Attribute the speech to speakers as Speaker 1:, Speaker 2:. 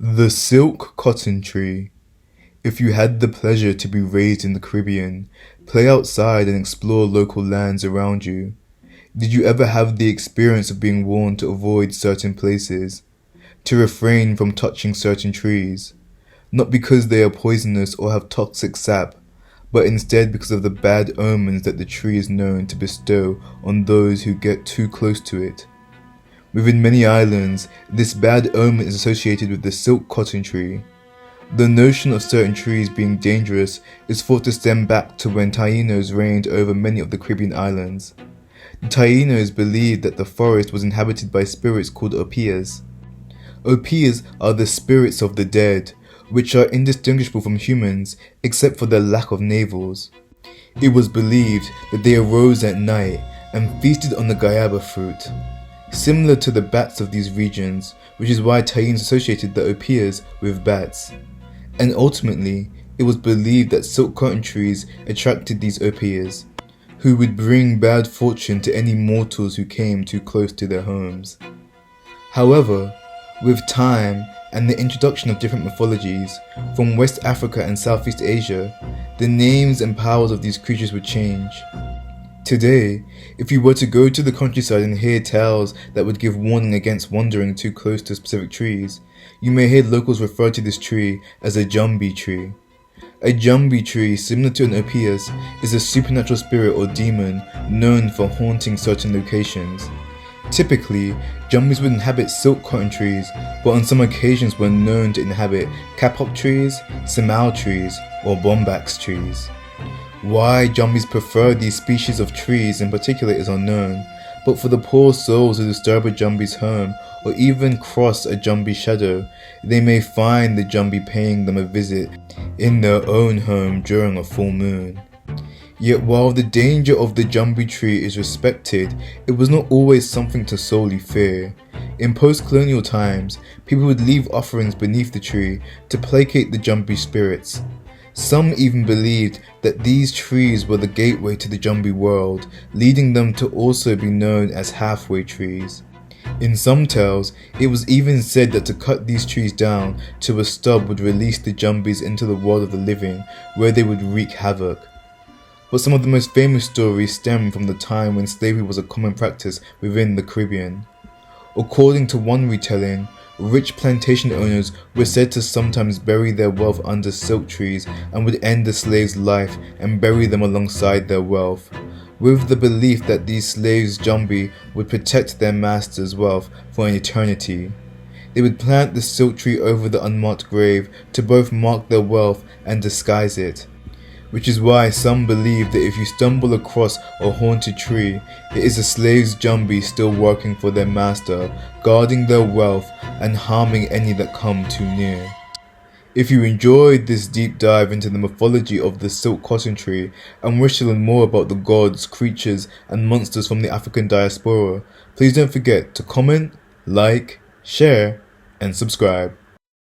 Speaker 1: The silk cotton tree. If you had the pleasure to be raised in the Caribbean, play outside and explore local lands around you. Did you ever have the experience of being warned to avoid certain places, to refrain from touching certain trees? Not because they are poisonous or have toxic sap, but instead because of the bad omens that the tree is known to bestow on those who get too close to it. Within many islands, this bad omen is associated with the silk cotton tree. The notion of certain trees being dangerous is thought to stem back to when Taínos reigned over many of the Caribbean islands. The Taínos believed that the forest was inhabited by spirits called opias. Opias are the spirits of the dead, which are indistinguishable from humans except for their lack of navels. It was believed that they arose at night and feasted on the guayaba fruit, similar to the bats of these regions, which is why Taínos associated the opias with bats. And ultimately, it was believed that silk cotton trees attracted these opias, who would bring bad fortune to any mortals who came too close to their homes. However, with time and the introduction of different mythologies from West Africa and Southeast Asia, the names and powers of these creatures would change. Today, if you were to go to the countryside and hear tales that would give warning against wandering too close to specific trees, you may hear locals refer to this tree as a jumbi tree. A jumbi tree, similar to an opias, is a supernatural spirit or demon known for haunting certain locations. Typically, jumbis would inhabit silk cotton trees, but on some occasions were known to inhabit kapok trees, samau trees, or bombax trees. Why jumbis prefer these species of trees in particular is unknown, but for the poor souls who disturb a jumbi's home or even cross a jumbi shadow, they may find the jumbi paying them a visit in their own home during a full moon. Yet while the danger of the jumbi tree is respected, it was not always something to solely fear. In post-colonial times, people would leave offerings beneath the tree to placate the jumbi spirits. Some even believed that these trees were the gateway to the jumbi world, leading them to also be known as halfway trees. In some tales, it was even said that to cut these trees down to a stub would release the jumbis into the world of the living, where they would wreak havoc. But some of the most famous stories stem from the time when slavery was a common practice within the Caribbean. According to one retelling, rich plantation owners were said to sometimes bury their wealth under silk trees and would end the slave's life and bury them alongside their wealth, with the belief that these slaves jumbi would protect their master's wealth for an eternity. They would plant the silk tree over the unmarked grave to both mark their wealth and disguise it, which is why some believe that if you stumble across a haunted tree, it is a slave's jumbi still working for their master, guarding their wealth and harming any that come too near. If you enjoyed this deep dive into the mythology of the silk cotton tree and wish to learn more about the gods, creatures and monsters from the African diaspora, please don't forget to comment, like, share and subscribe.